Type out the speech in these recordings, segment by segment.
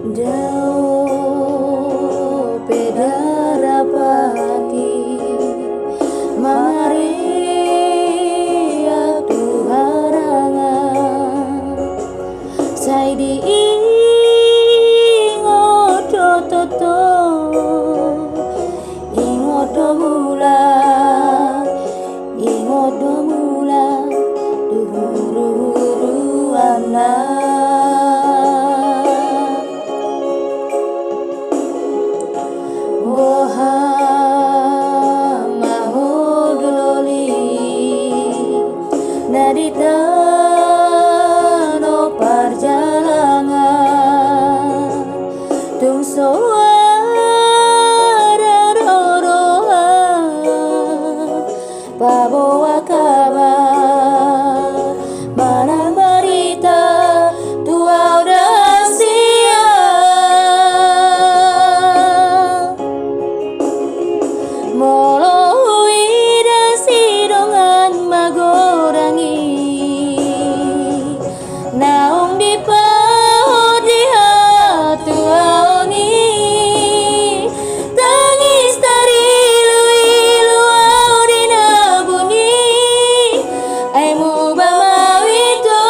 Jauh beda rapati mari aku harangan sai di ingoto toto ingoto mula duhuru anak boha mahud loli nadita no perjalanan tung suara roroa bawa kabar mana berita tua udah siap moloi dasi dongan magorangi naung di pahodi hatu aoni tangis dari ilu audi nabuni aimu bamawito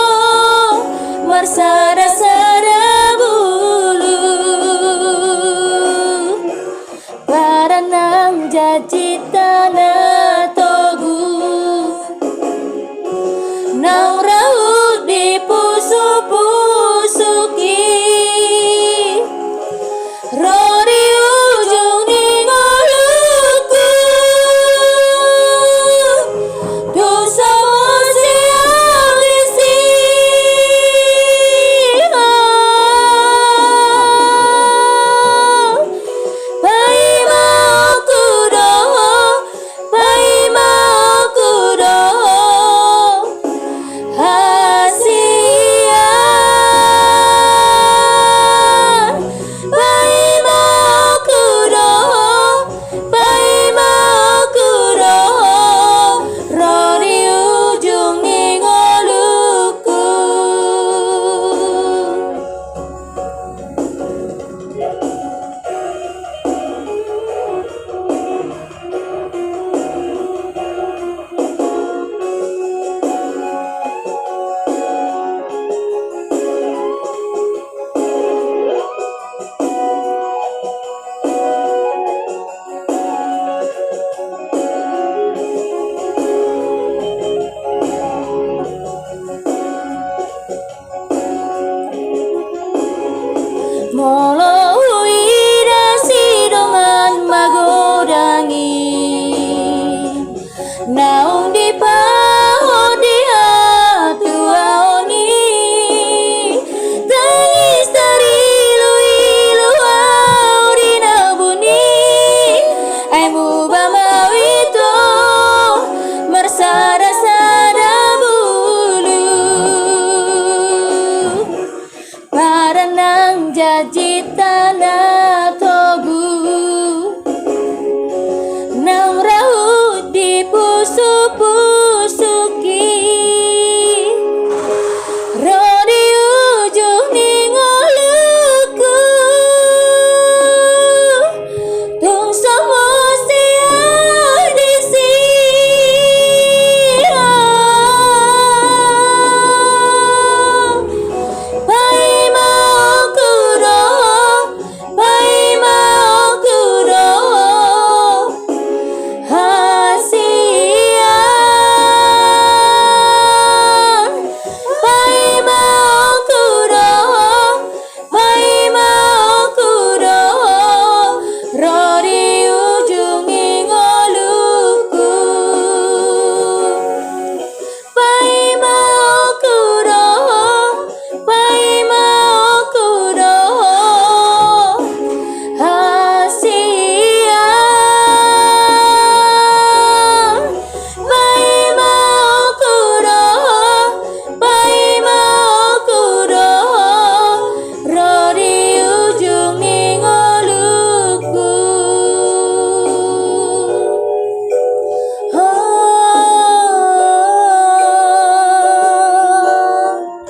marsada-sada bulu paranang jaji tanah togu nang raut di pusuki rodi ujung ningoluku dosa siang disi pai mau kudo hasian pai mau kudo rodi ujung ningoluku. Moloi dasi dongan magorangi naung di pahodi hatu aoni tangis dari ilu audi nabuni aimu bamawito marsada-sada bulu paranang jaji tanah